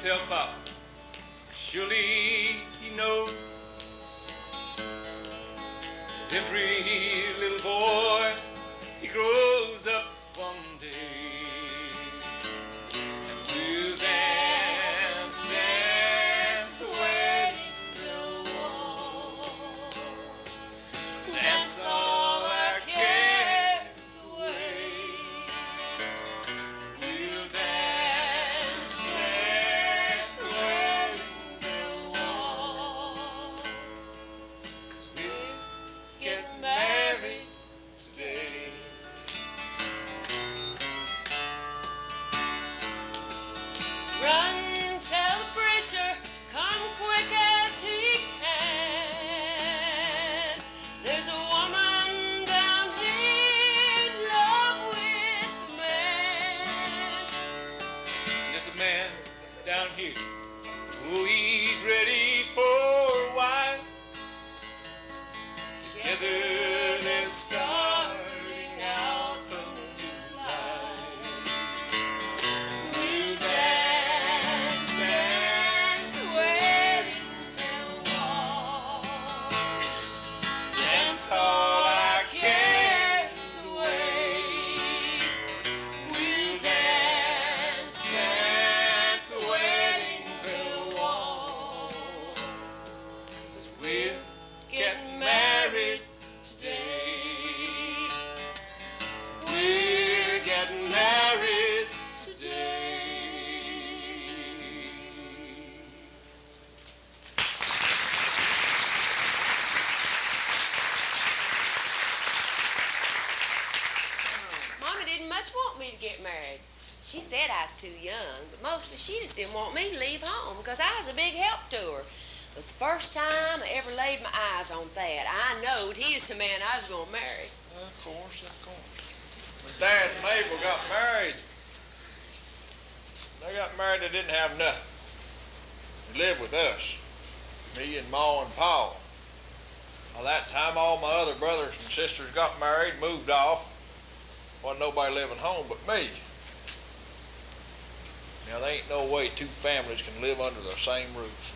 tell Papa, surely he knows that every little boy, he grows up one day and will dance, dance, wedding the waltz, dance all our cares away. We'll dance, dance, wedding the waltz, 'cause we'll get married today. Run, tell the preacher, come quick as he can. There's a woman down here in love with a man. There's a man down here, oh, he's ready for a wife. Together they're starting out a new life. We'll dance, dance, the wedding bell waltz, dance all our cares away. We'll dance, dance, the wedding bell waltz, 'cause we're getting married today. We're getting married today. Mama didn't much want me to get married. She said I was too young, but mostly she just didn't want me to leave home because I was a big help to her. But the first time I ever laid my eyes on Thad, I knowed he was the man I was going to marry. Of course. When Dad and Mabel got married, they didn't have nothing. They lived with us, me and Ma and Pa. By that time, all my other brothers and sisters got married, moved off. Wasn't nobody living home but me. Now, there ain't no way two families can live under the same roof.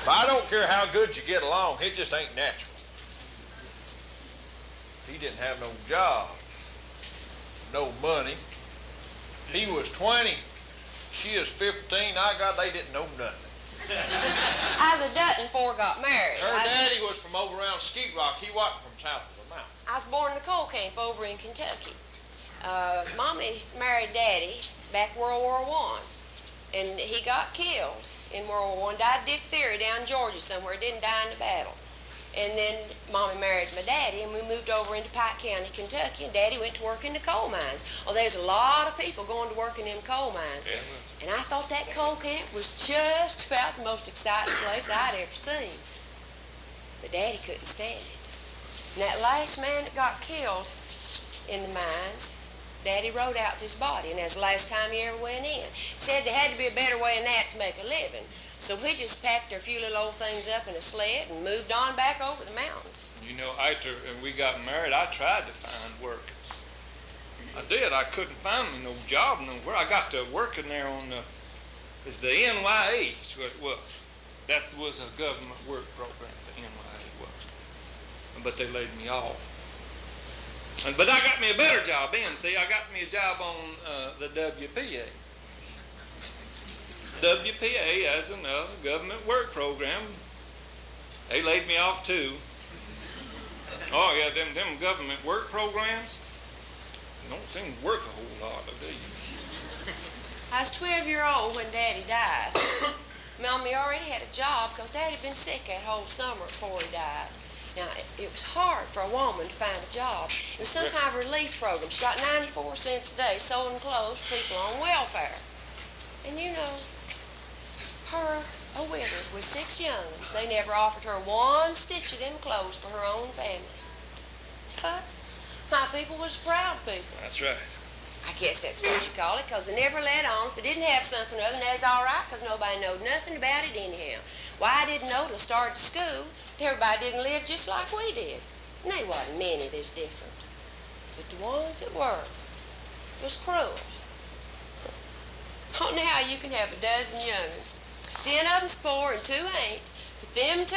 But I don't care how good you get along, it just ain't natural. He didn't have no job, no money. He was 20, she was 15. They didn't know nothing. I was a Dutton before I got married. Her daddy was from over around Skeet Rock. He wasn't from south of the mountain. I was born in a coal camp over in Kentucky. Mommy married Daddy back World War I, and he got killed in World War I. Died of diphtheria down in Georgia somewhere. Didn't die in the battle. And then Mommy married my daddy, and we moved over into Pike County, Kentucky, and Daddy went to work in the coal mines. Oh, there's a lot of people going to work in them coal mines. Yeah. And I thought that coal camp was just about the most exciting place I'd ever seen. But Daddy couldn't stand it. And that last man that got killed in the mines, Daddy rode out with his body, and that's the last time he ever went in. Said there had to be a better way than that to make a living. So we just packed our few little old things up in a sled and moved on back over the mountains. You know, after we got married, I tried to find work. I did. I couldn't find me no job nowhere. I got to working there on the NYA, is what it was. That was a government work program, the NYA was. But they laid me off. But I got me a better job then. See, I got me a job on the WPA. WPA as another government work program. They laid me off too. Oh yeah, them government work programs don't seem to work a whole lot, do you? I was 12-year-old when Daddy died. Mommy already had a job because Daddy had been sick that whole summer before he died. Now, it was hard for a woman to find a job. It was some kind of relief program. She got 94 cents a day sewing clothes for people on welfare. And you know, her a widow with 6 young'uns. They never offered her one stitch of them clothes for her own family. But my people was proud people. That's right. I guess that's what you call it, because they never let on if they didn't have something other, and that's all right, because nobody knowed nothing about it anyhow. Why, I didn't know till I started school. Everybody didn't live just like we did. And they wasn't many that's different. But the ones that were was cruel. Oh, now you can have a dozen young'uns. 10 of them's poor and 2 ain't. But them 2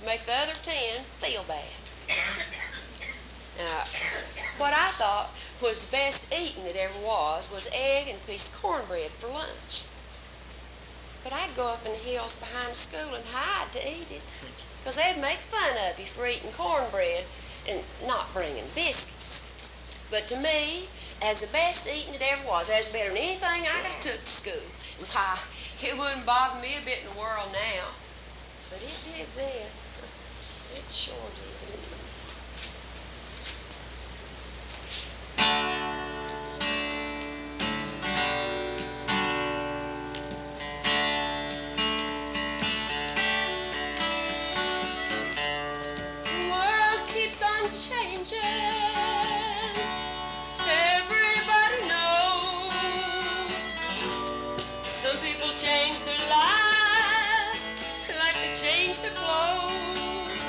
make the other 10 feel bad. Now, what I thought was the best eating that ever was egg and a piece of cornbread for lunch. But I'd go up in the hills behind the school and hide to eat it, because they'd make fun of you for eating cornbread and not bringing biscuits. But to me, as the best eating it ever was, that was better than anything I could have took to school. And why, it wouldn't bother me a bit in the world now. But it did then. It sure did. The world keeps on changing. Change their lives like they change their clothes.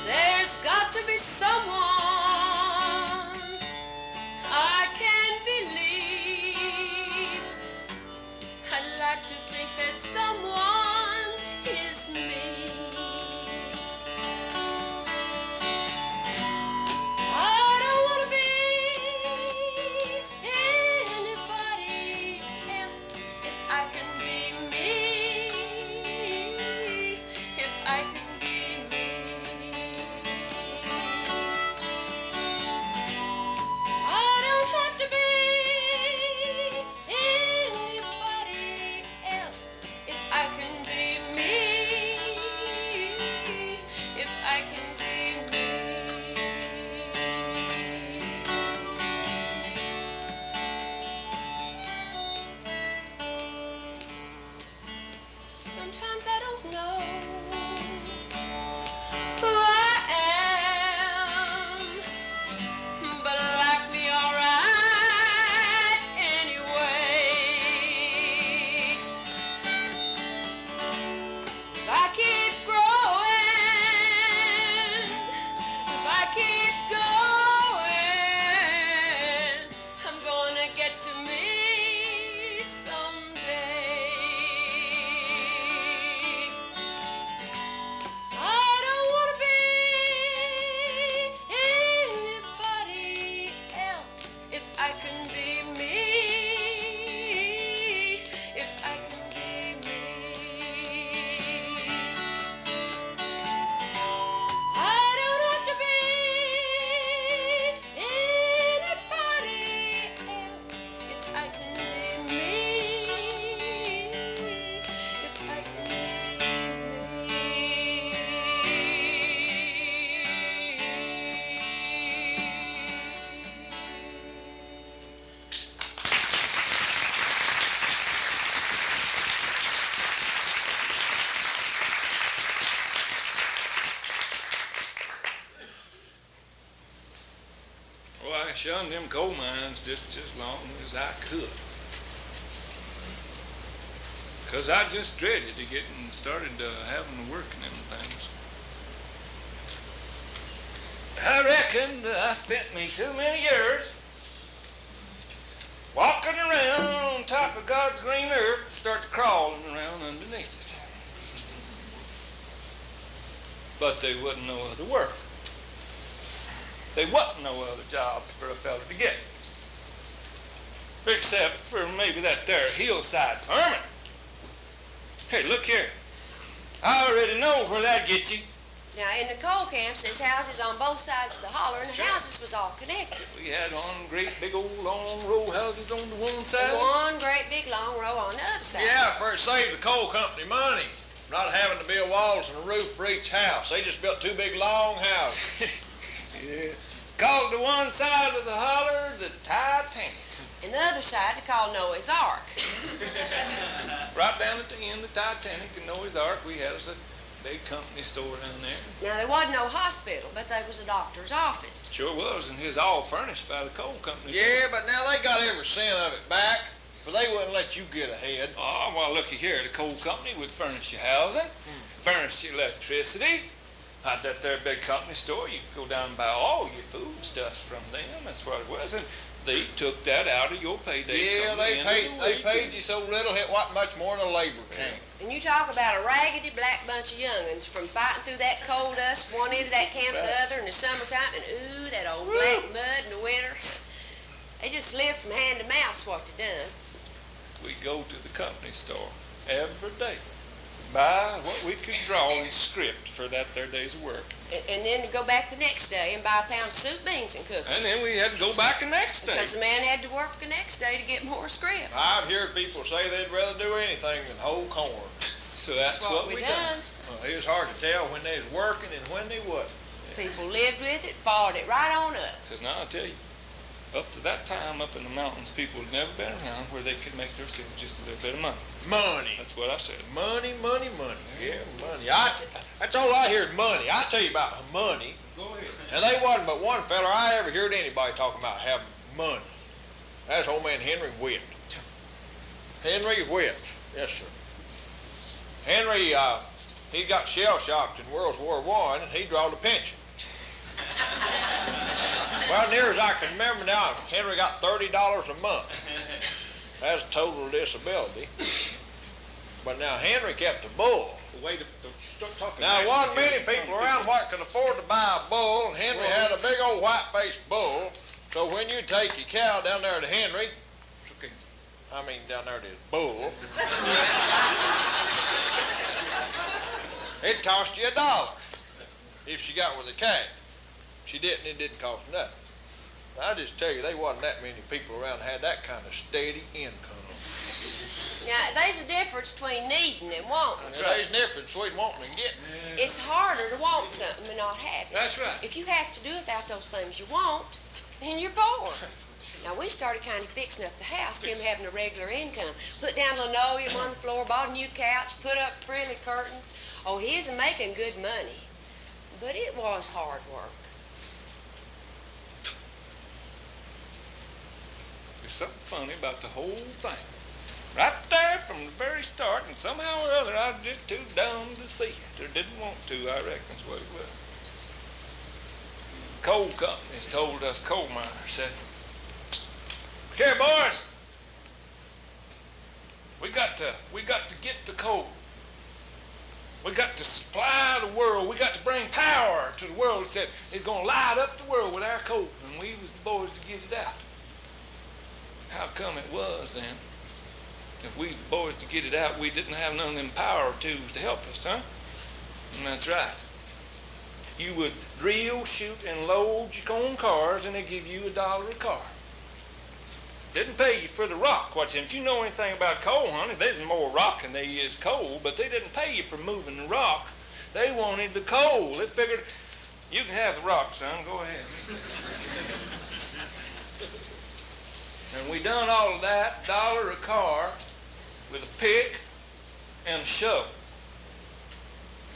There's got to be someone I can believe. I'd like to think that someone is me. I don't want to be I shunned them coal mines just as long as I could. 'Cause I just dreaded to getting started having to work in them things. I reckon I spent me too many years walking around on top of God's green earth to start crawling around underneath it. But there wasn't no other work. There wasn't no other jobs for a fella to get. Except for maybe that there hillside permit. Hey, look here. I already know where that gets you. Now, in the coal camps, there's houses on both sides of the holler, and the houses was all connected. We had one great big old long row houses on the one side. One great big long row on the other side. Yeah, for it saved the coal company money. Not having to build walls and a roof for each house. They just built 2 big long houses. Yeah. Called the one side of the holler the Titanic. And the other side they called Noah's Ark. Right down at the end of the Titanic and Noah's Ark, we had us a big company store down there. Now, there wasn't no hospital, but there was a doctor's office. Sure was, and his all furnished by the coal company. Yeah, but now they got every cent of it back, for they wouldn't let you get ahead. Oh, well, looky here. The coal company would furnish your housing, furnish your electricity. Had that there big company store, you could go down and buy all your food stuff from them. That's what it was. And they took that out of your payday. Yeah, they paid you so little it wasn't much more than a labor camp. And you talk about a raggedy black bunch of young'uns from fighting through that coal dust one end of that camp to the other in the summertime, and ooh, that old black mud in the winter. They just lived from hand to mouth what they done. We go to the company store every day, buy what we could draw in script for that there day's work. And then to go back the next day and buy a pound of soup, beans, and cookies. And then we had to go back the next day. Because the man had to work the next day to get more script. I've heard people say they'd rather do anything than hold corn. So that's what we done. Well, it was hard to tell when they was working and when they wasn't. People lived with it, followed it right on up. Because now I tell you, up to that time up in the mountains, people had never been around where they could make themselves just a little bit of money. Money. That's what I said. Money, money, money. Yeah, money. That's all I hear is money. I tell you about money. Go ahead. And they wasn't but one fella I ever heard anybody talking about having money. That's old man Henry Witt. Henry Witt. Yes, sir. Henry, he got shell-shocked in World War I, and he drawed a pension. Well, near as I can remember now, Henry got $30 a month. That's total disability. But now Henry kept a bull. Wait, start talking. Now, there wasn't many people around what could afford to buy a bull, and Henry had a big old white-faced bull. So when you take your cow down there to Henry, Okay. I mean down there to his bull, it cost you $1 if she got with a calf. If she didn't, it didn't cost nothing. I just tell you, there wasn't that many people around that had that kind of steady income. Now, there's a difference between needing and wanting. That's right. There's a difference between wanting and getting. It's harder to want something than not have it. That's right. If you have to do without those things you want, then you're poor. Now, we started kind of fixing up the house, Tim having a regular income. Put down linoleum on the floor, bought a new couch, put up frilly curtains. Oh, he isn't making good money. But it was hard work. There's something funny about the whole thing. Right there from the very start, and somehow or other I was just too dumb to see it, or didn't want to, I reckon is what it was. Coal companies told us coal miners, said, "Here, boys, we got to get the coal. We got to supply the world. We got to bring power to the world." It said it's going to light up the world with our coal, and we was the boys to get it out. How come it was then? If we was the boys to get it out, we didn't have none of them power tools to help us, huh? And that's right. You would drill, shoot, and load your own cars, and they give you $1 a car. Didn't pay you for the rock. If you know anything about coal, honey, there's more rock than there is coal, but they didn't pay you for moving the rock. They wanted the coal. They figured, you can have the rock, son, go ahead. And we done all of that, $1 a car, with a pick and a shovel.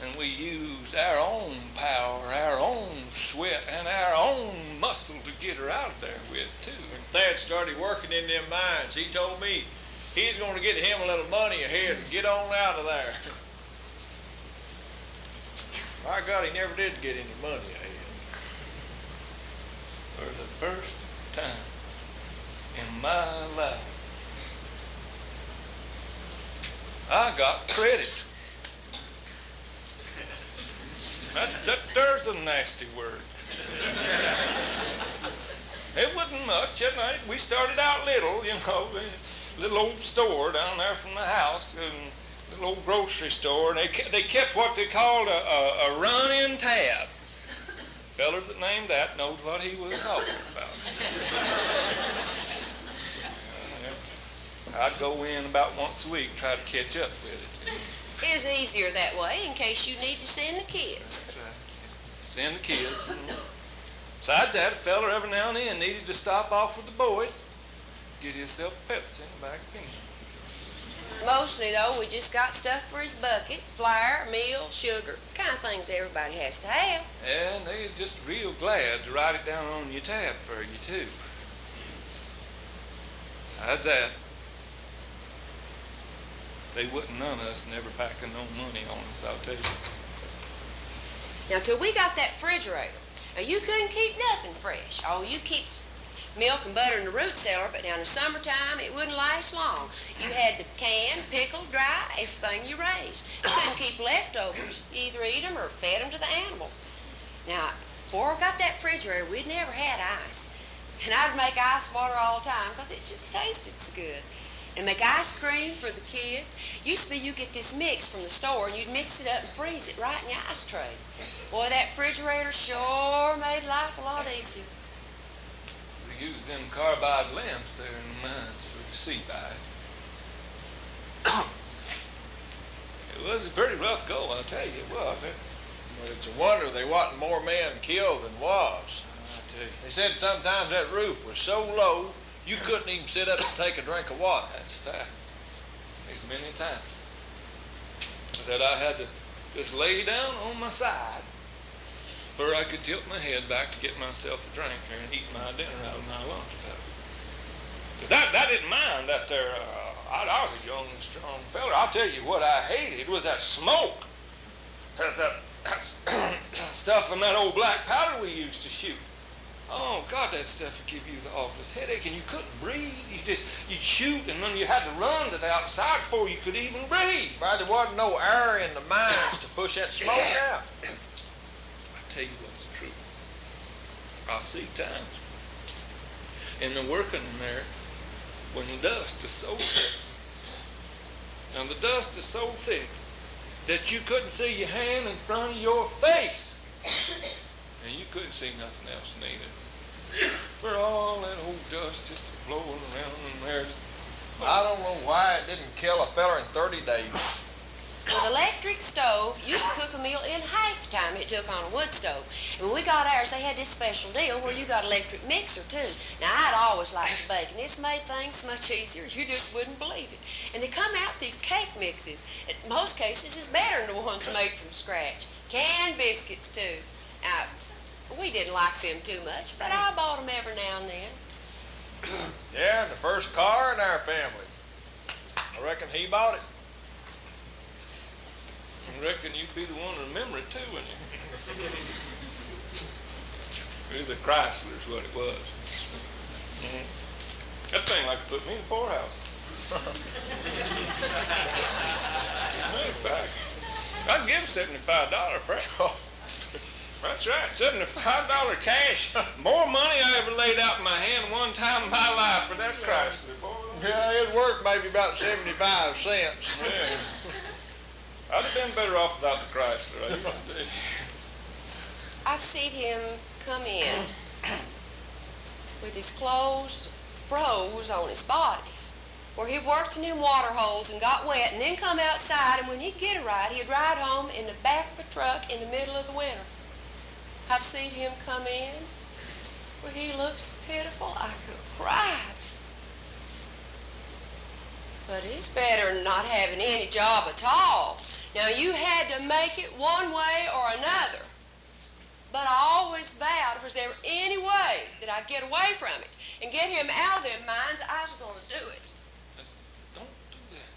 And we used our own power, our own sweat, and our own muscle to get her out of there with, too. When Thad started working in them mines, he told me he's going to get him a little money ahead and get on out of there. My God, he never did get any money ahead. For the first time in my life, I got credit. There's a nasty word. It wasn't much. We started out little, little old store down there from the house, and little old grocery store, and they kept what they called a running tab. The fella that named that knows what he was talking about. I'd go in about once a week, try to catch up with it. It's easier that way in case you need to send the kids. That's right. Send the kids. Besides that, a fella every now and then needed to stop off with the boys, get himself a Pepsi and a bag of peanuts. Mostly, though, we just got stuff for his bucket, flour, meal, sugar, kind of things everybody has to have. And they was just real glad to write it down on your tab for you, too. Besides that, they wouldn't none of us never packing no money on us, I'll tell you. Now, till we got that Frigerator, now you couldn't keep nothing fresh. Oh, you keep milk and butter in the root cellar, but now in the summertime, it wouldn't last long. You had to can, pickle, dry, everything you raised. You couldn't keep leftovers. You either eat them or fed them to the animals. Now, before I got that refrigerator, we'd never had ice. And I'd make ice water all the time because it just tasted so good. And make ice cream for the kids. Used to be you get this mix from the store and you'd mix it up and freeze it right in your ice trays. Boy, that refrigerator sure made life a lot easier. We used them carbide lamps there in the mines for the sea bite. It was a pretty rough go, I'll tell you it was. But it's a wonder they wasn't more men killed than was. I tell you. They said sometimes that roof was so low you couldn't even sit up and take a drink of water. That's a fact. There's many times that I had to just lay down on my side before I could tilt my head back to get myself a drink and eat my dinner out of my lunch pail. That didn't mind that there. I was a young, strong fella. I'll tell you what I hated was that smoke. That stuff from that old black powder we used to shoot. Oh, God, that stuff would give you the awfulest headache, and you couldn't breathe. You'd shoot, and then you had to run to the outside before you could even breathe. Right, there wasn't no air in the mines to push that smoke out. I tell you what's true. I see times in the working in there when the dust is so thick. Now, the dust is so thick that you couldn't see your hand in front of your face. And you couldn't see nothing else neither. For all that old dust just blowing around in there. I don't know why it didn't kill a fella in 30 days. With electric stove, you could cook a meal in half the time it took on a wood stove. And when we got ours, they had this special deal where you got electric mixer too. Now, I'd always liked to bake, and it's made things much easier. You just wouldn't believe it. And they come out with these cake mixes. In most cases, it's better than the ones made from scratch. Canned biscuits too. Now, we didn't like them too much, but I bought them every now and then. Yeah, and the first car in our family. I reckon he bought it. I reckon you'd be the one to remember it too, wouldn't you? It was a Chrysler is what it was. That thing like to put me in the poorhouse. In fact, I'd give $75 for it. That's right, $75 cash. More money I ever laid out in my hand one time in my life for that Chrysler. Yeah, it worked maybe about 75 cents. Yeah. I'd have been better off without the Chrysler. I've seen him come in with his clothes froze on his body, where he worked in them water holes and got wet and then come outside, and when he'd get a ride, he'd ride home in the back of a truck in the middle of the winter. I've seen him come in where he looks pitiful. I could have cried. But it's better than not having any job at all. Now, you had to make it one way or another. But I always vowed if there was any way that I'd get away from it and get him out of them mines, I was going to do it. Don't do that.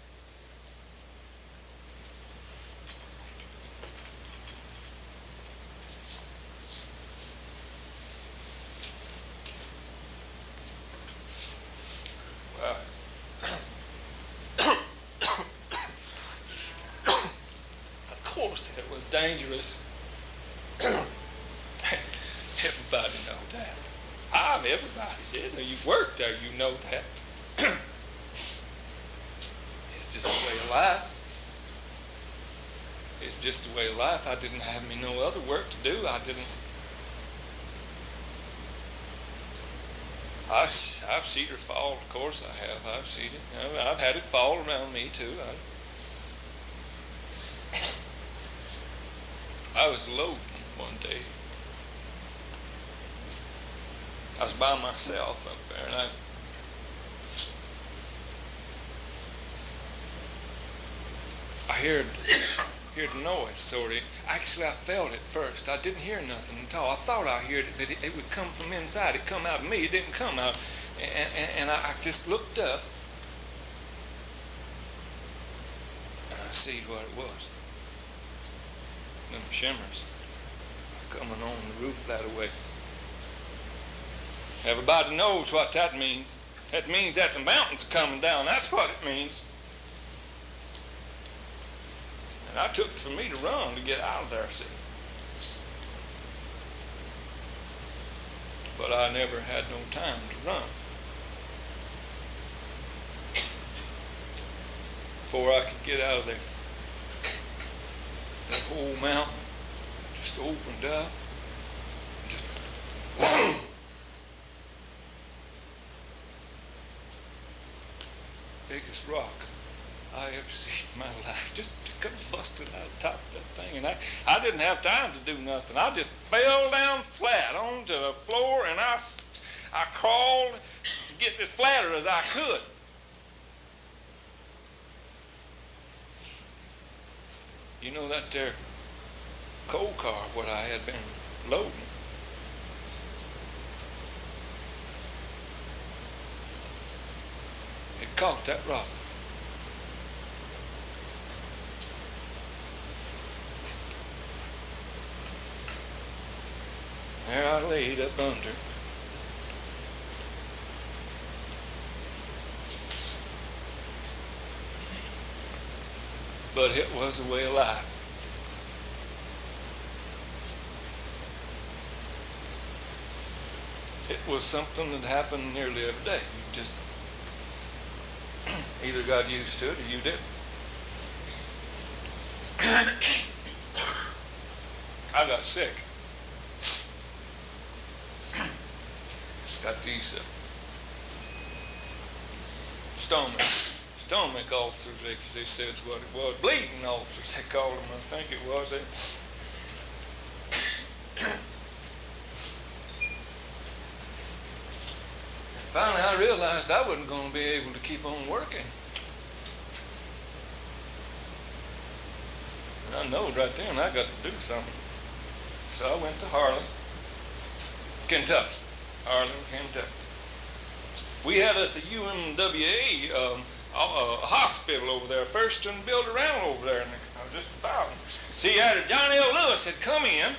Well, of course that was dangerous. Everybody know that. Everybody did. Now, you worked there, you know that. It's just the way of life. It's just the way of life. I didn't have me no other work to do. I've seen her fall, of course I have. I've seen it. I've had it fall around me too. I was loading one day. I was by myself up there, and I heard the noise, sort of. Actually, I felt it first. I didn't hear nothing at all. I thought I heard it, but it would come from inside. It come out of me. It didn't come out. And I just looked up, and I see what it was. Them shimmers coming on the roof that way. Everybody knows what that means. That means that the mountain's coming down. That's what it means. And I took it for me to run to get out of there, see. But I never had no time to run. Before I could get out of there, that whole mountain just opened up. Just whoa! Biggest rock I ever seen in my life. Just come busted out of the top of that thing. And I didn't have time to do nothing. I just fell down flat onto the floor, and I crawled to get as flatter as I could. You know that there coal car what I had been loading, it caught that rock. There I laid up under. But it was a way of life. It was something that happened nearly every day. You just either got used to it or you didn't. I got sick. Got these stomach ulcers, they said what it was. Bleeding ulcers, they called them, I think it was. Finally, I realized I wasn't going to be able to keep on working. And I know right then I got to do something. So I went to Harlan, Kentucky. Harlan, Kentucky. We had us a UMWA hospital over there, first and built around over there, and just about. See, after John L. Lewis had come in,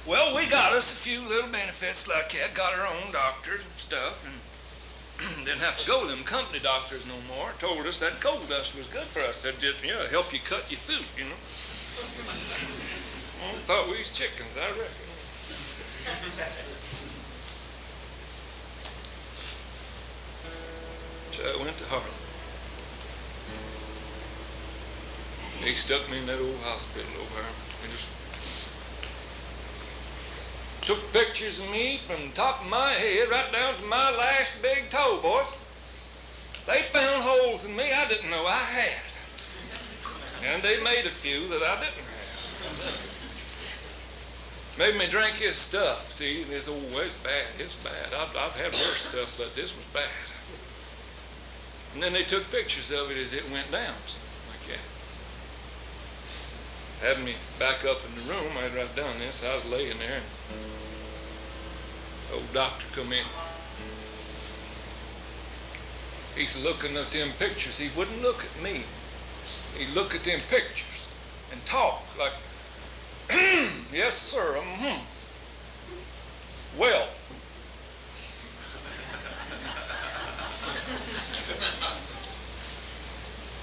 well, we got us a few little benefits like that, got our own doctors and stuff, and didn't have to go to them company doctors no more. Told us that coal dust was good for us. That just, help you cut your food, Well, thought we was chickens, I reckon. So I went to Harlan. They stuck me in that old hospital over there. They just took pictures of me from the top of my head right down to my last big toe, boys. They found holes in me I didn't know I had. And they made a few that I didn't have. Made me drink his stuff. See, this old it's bad. It's bad. I've had worse stuff, but this was bad. And then they took pictures of it as it went down, like that. Had me back up in the room. I'd right done this. I was laying there, and the old doctor come in. He's looking at them pictures. He wouldn't look at me. He'd look at them pictures and talk like, yes, sir. Well.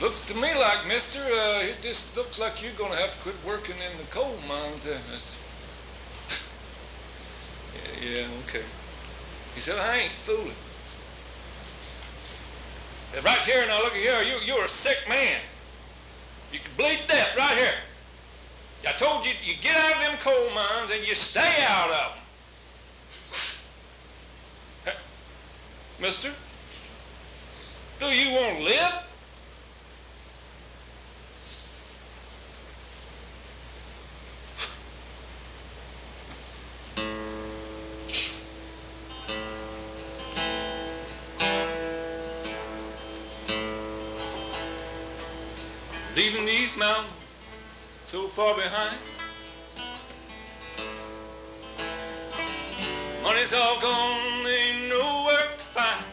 Looks to me like, mister, it just looks like you're going to have to quit working in the coal mines. Yeah, okay. He said, I ain't fooling. Right here, now look at here, you're a sick man. You could bleed to death right here. I told you, you get out of them coal mines and you stay out of them. Mister, do you want to live? Leaving these mountains so far behind. Money's all gone, ain't no work to find.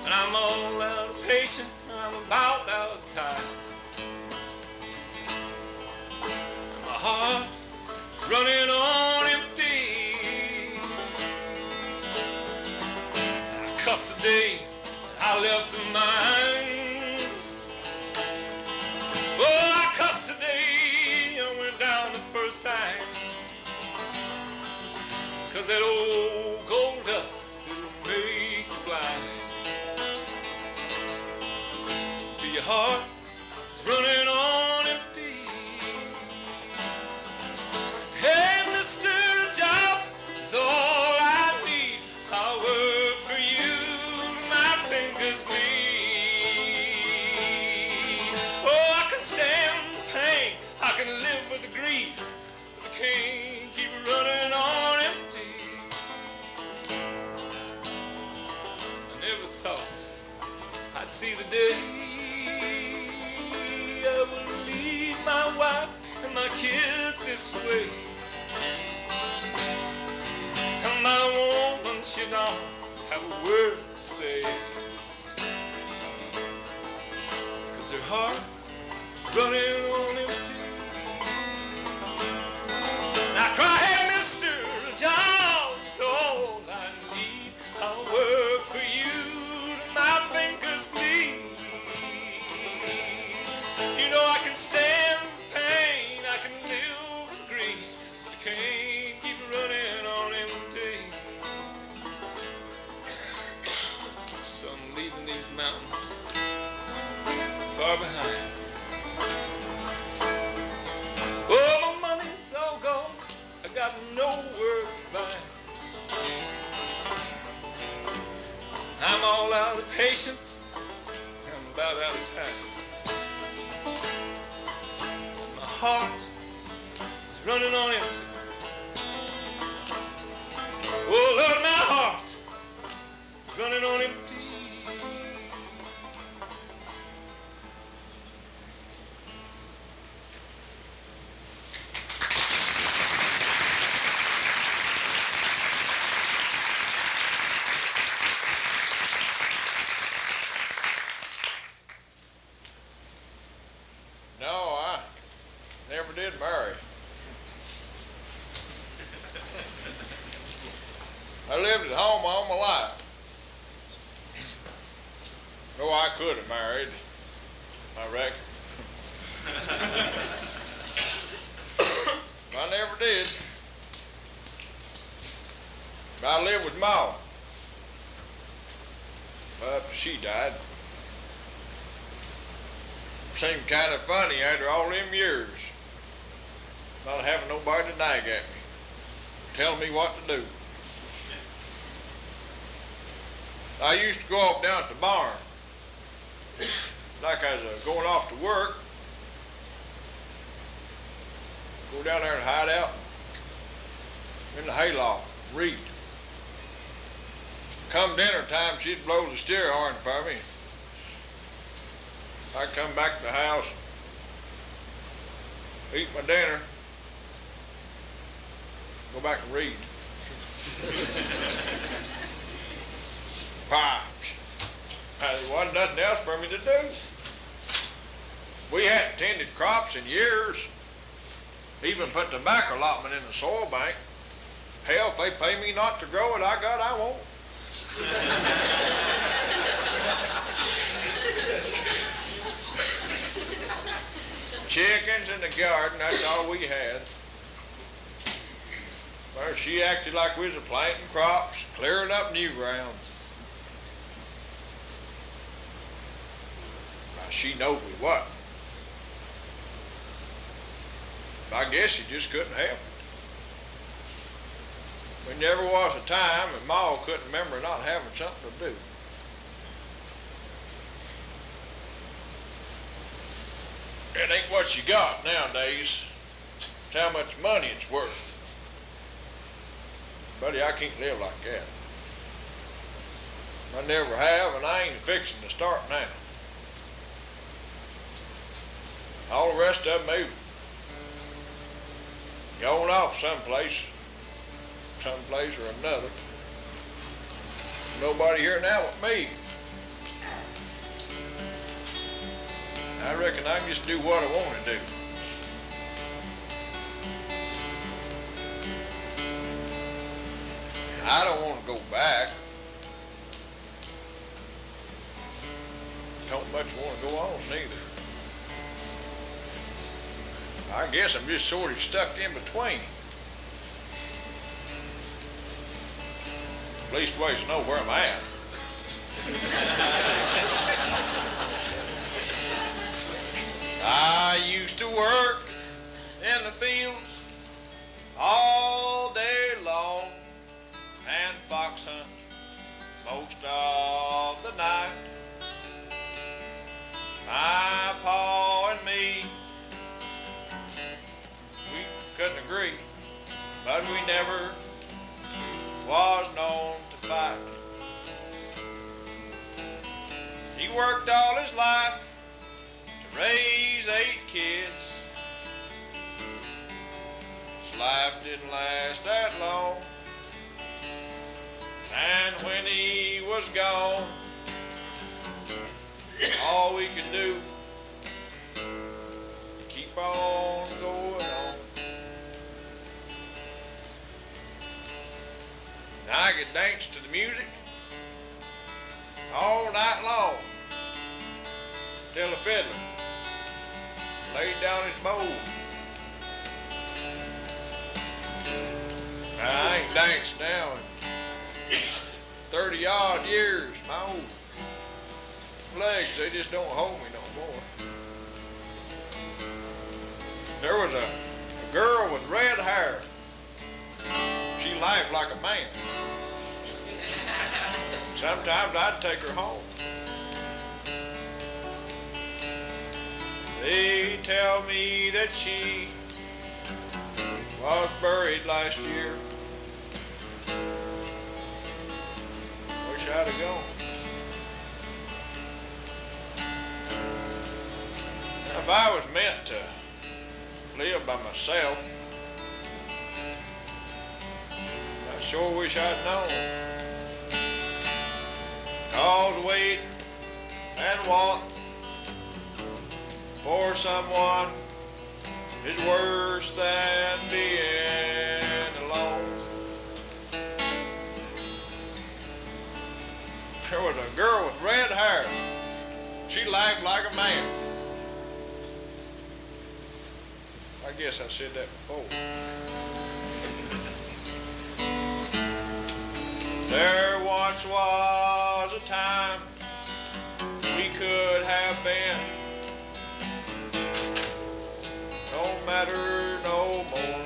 And I'm all out of patience, and I'm about out of time. And my heart running on empty. I cuss the day I left the mines. Oh, I cuss the day I went down the first time. 'Cause that old gold dust will make you blind. Till your heart is running on empty. Hey, Mr. Job is all I need. I'll work for you till my fingers bleed. Oh, I can stand the pain, I can live with the greed, but I can't keep running on empty. I never thought I'd see the day I would leave my wife and my kids this way. And my woman, she don't have a word to say. 'Cause her heart is running on empty. And I cry, hey, Mr. John's all I need. I'll work for you till my fingers bleed. You know I can stand the pain, I can live with grief, but I can't keep running on empty. So I'm leaving these mountains far behind. Oh, my money's all gone, I got nowhere to find. I'm all out of patience, I'm about out of time. My heart is running on empty. Oh, Lord, my heart is running on empty. No, I never did marry. I lived at home all my life. Oh, I could have married, I reckon. I never did. I lived with Ma. After she died. Seemed kind of funny after all them years, not having nobody to nag at me, telling me what to do. I used to go off down at the barn, like I was going off to work, go down there and hide out in the hayloft, read. Come dinner time, she'd blow the steer horn for me. I'd come back to the house, eat my dinner, go back and read. Why? There wasn't nothing else for me to do. We hadn't tended crops in years, even put tobacco allotment in the soil bank. Hell, if they pay me not to grow it, I won't. Chickens in the garden, that's all we had. Well, she acted like we was a planting crops, clearing up new ground. Now, she knowed we what. I guess she just couldn't help it. There never was a time that Ma couldn't remember not having something to do. It ain't what you got nowadays. It's how much money it's worth. Buddy, I can't live like that. I never have, and I ain't fixing to start now. All the rest of them, they've gone off someplace or another. Nobody here now with me. I reckon I can just do what I want to do. I don't want to go back. Don't much want to go on neither. I guess I'm just sort of stuck in between. Leastways I know where I'm at. I used to work in the fields all day long and fox hunt most of the night. My pa and me, we couldn't agree, but we never was known to fight. He worked all his life to raise 8 kids. His life didn't last that long, and when he was gone, all we could do, keep on going on. Now I could dance to the music all night long till the fiddler laid down his bow. Now, I ain't danced now in 30 odd years. My old legs, they just don't hold me no more. There was a girl with red hair. She laughed like a man. Sometimes I'd take her home. They tell me that she was buried last year. Wish I'd have gone. If I was meant to live by myself, I sure wish I'd known. 'Cause waiting and wanting for someone is worse than being alone. There was a girl with red hair. She laughed like a man. I guess I said that before. There once was a time we could have been no matter no more,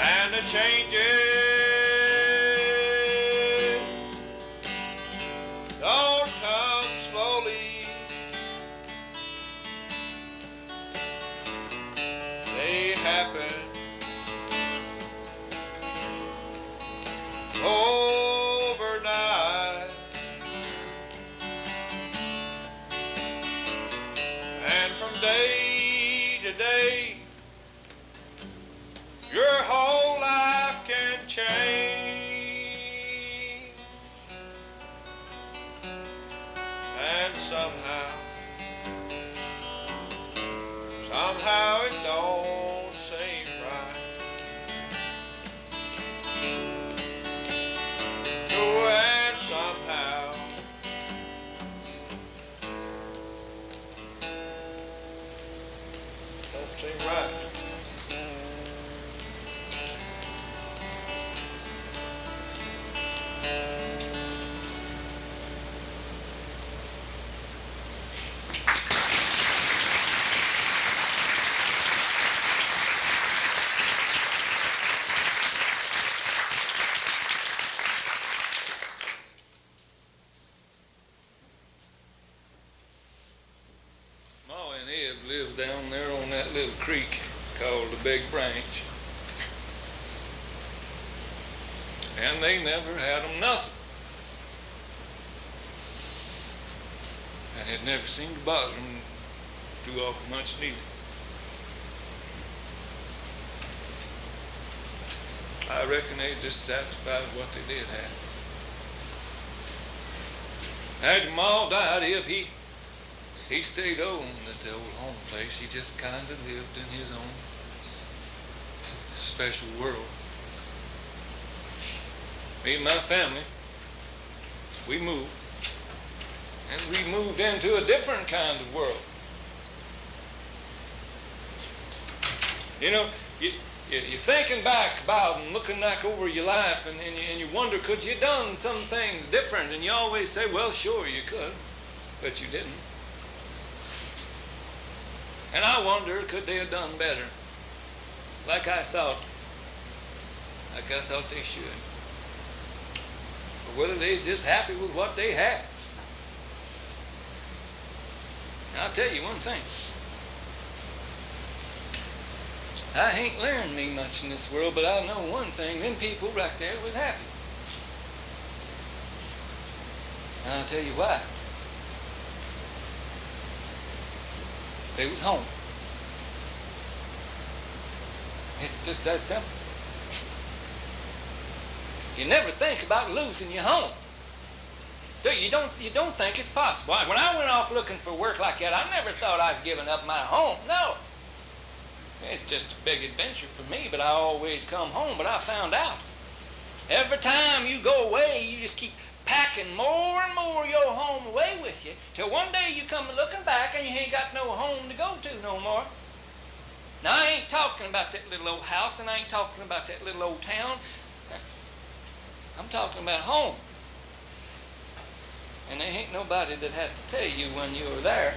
and the changes don't come slowly. They happen overnight, and from day to day, your whole life can change, and somehow it don't seem right. And somehow don't seem right. Ma and Eb lived down there on that little creek called the Big Branch. And they never had them nothing. And it never seemed to bother them too awful much neither. I reckon they just satisfied with what they did have. After Ma died, Eb, he stayed on at the old home place. He just kind of lived in his own special world. Me and my family, we moved. And we moved into a different kind of world. You know, you're thinking back about and looking back over your life, and you wonder, could you done some things different? And you always say, well, sure you could, but you didn't. And I wonder, could they have done better? Like I thought they should. Or whether they're just happy with what they have. Now, I'll tell you one thing. I ain't learned me much in this world, but I know one thing. Them people right there was happy. And I'll tell you why. They was home. It's just that simple. You never think about losing your home. You don't think it's possible. When I went off looking for work like that, I never thought I was giving up my home. No. It's just a big adventure for me, but I always come home. But I found out, every time you go away, you just keep packing more and more of your home away with you, till one day you come looking back and you ain't got no home to go to no more. Now, I ain't talking about that little old house, and I ain't talking about that little old town. I'm talking about home. And there ain't nobody that has to tell you when you're there.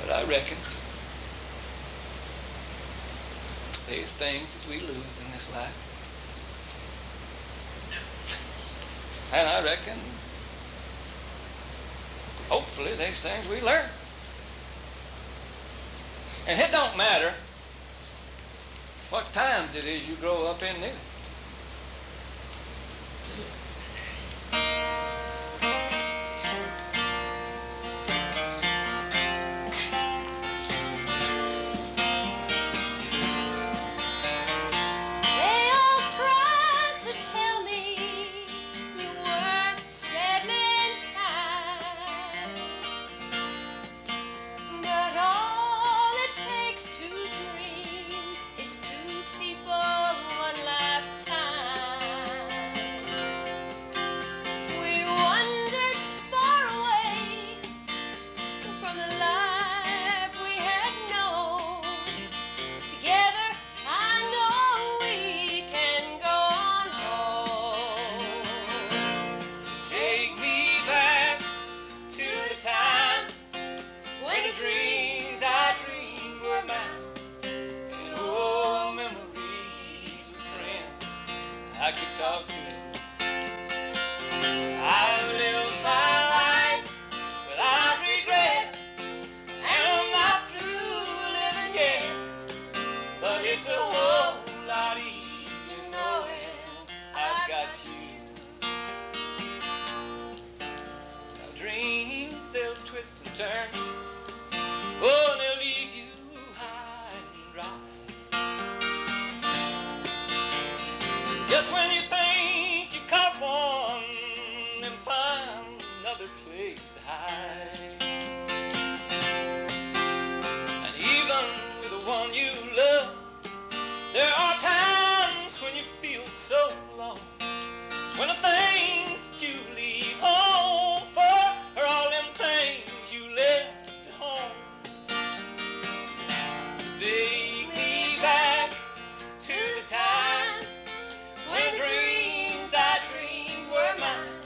But I reckon there's things that we lose in this life. And I reckon, hopefully, there's things we learn. And it don't matter what times it is you grow up in neither. Talk to. I've lived my life without regret, and I'm not through living yet. But it's a whole lot easier knowing I've got you. Now dreams, they'll twist and turn. Oh, they'll leave you high and dry. Just when you think you've caught one, then find another place to hide. And even with the one you love, there are times when you feel so alone, when the things that you leave home for are all them things you left at home. Take me back to the time when dreams I dreamed were mine,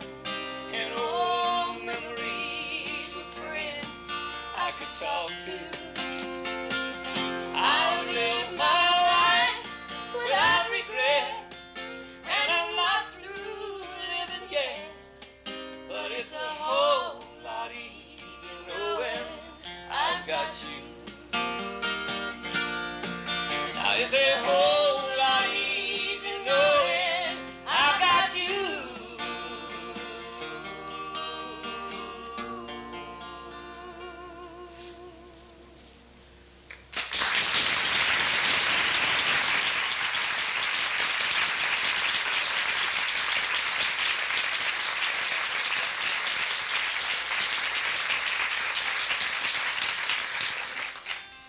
and old memories with friends I could talk to. I've lived my life without regret, and I'm not through living yet. But it's a whole lot easier knowing I've got you. Now it's a whole lot easier knowing I've got you.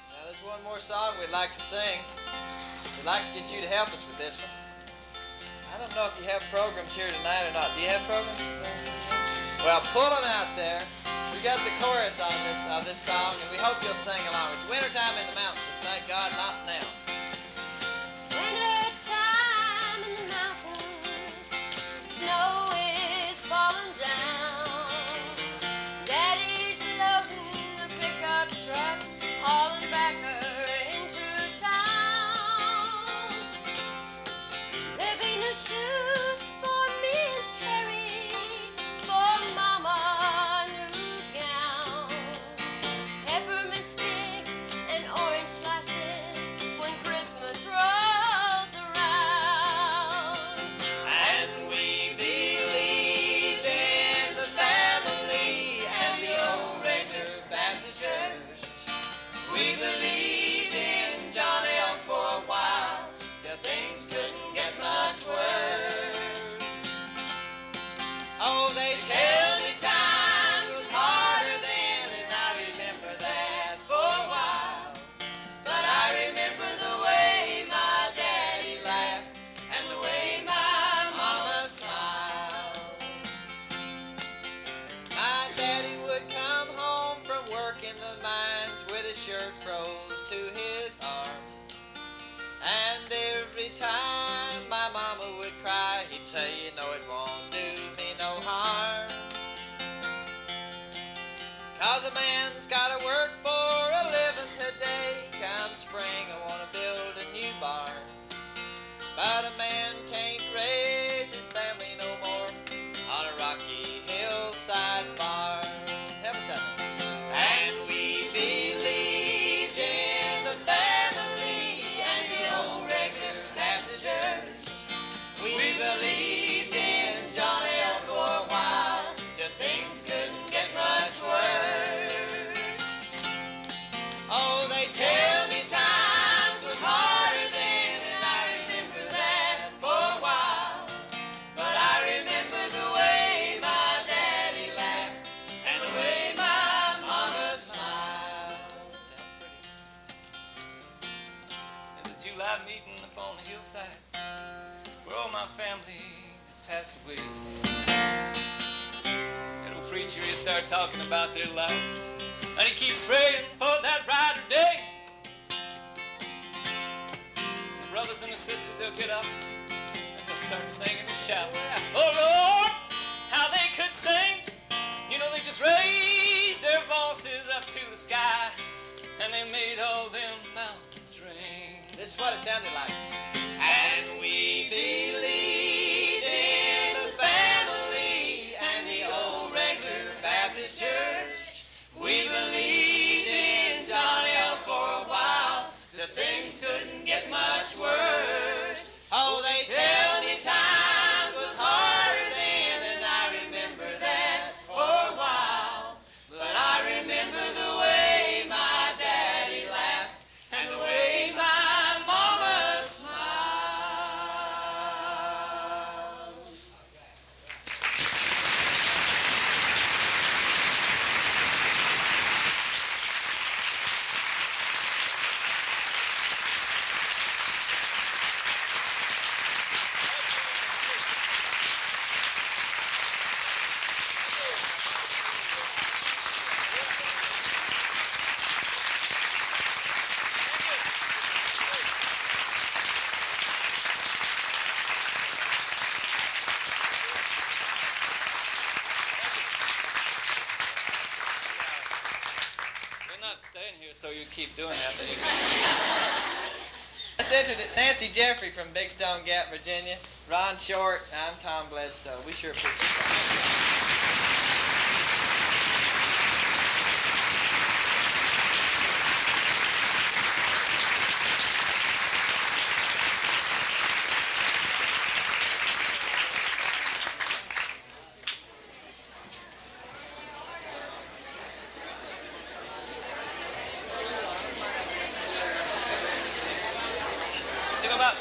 Now there's one more song we'd like to sing. we'd like to get you to help us with this one. I don't know if you have programs here tonight or not. Do you have programs? Well, pull them out there. We got the chorus on this song, and we hope you'll sing along. It's wintertime in the mountains, and thank God not now. Wintertime in the mountains, snow is falling down. Daddy's loading a pickup truck, hauling backer into town. There be no shoes for me and Carrie, for Mama new gown. Peppermint sticks and orange slices when Christmas rolls around. And we believed in the family and the old regular Baptist church. We believed in John L. for a while, till things couldn't get much worse. Oh, they tell me times was harder then, and I remember that for a while. But I remember the way my daddy laughed and the way my mama smiled. My daddy would come home from work in the mines with his shirt froze to his arms. And every time my mama would cry, he'd say, you know it won't do me no harm. 'Cause a man's gotta work for a living today. Come spring, I wanna build a new barn. But a man can't raise his family no more on a rocky hillside farm. Help us out. And we believed in the family and the old regular Baptist church. We believed in John L. for a while, till things couldn't get much worse. Oh, they tell me times was harder then, and I remember that for a while. But I remember the way my daddy laughed and the way my mama smiled. Sounds pretty. There's a July meeting up on the hillside where all my family has passed away. That old preacher, he started talking about their lives, and he keeps praying for that brighter day. The brothers and the sisters, they'll get up and they'll start singing and shouting, oh Lord, how they could sing. You know, they just raised their voices up to the sky, and they made all them mountains ring. This is what it sounded like. And we believed in the family and the old regular Baptist church. We believed in John L. for a while, till things couldn't get much worse. Oh, they tell me times was harder then, and I remember that for a while. But I remember the way my daddy laughed and the way my mama smiled. We're not staying here so you keep doing that. Let's introduce Nancy Jeffrey from Big Stone Gap, Virginia. Ron Short. I'm Tom Bledsoe. We sure appreciate that. Think about it.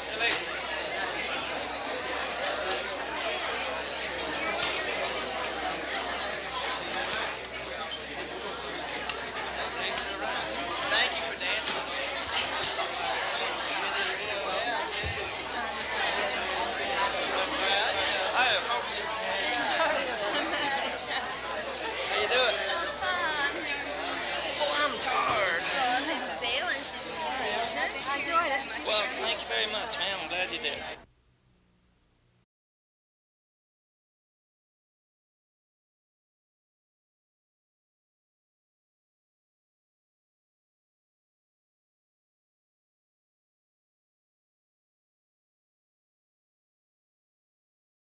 Thank you very much, ma'am. I'm glad you did.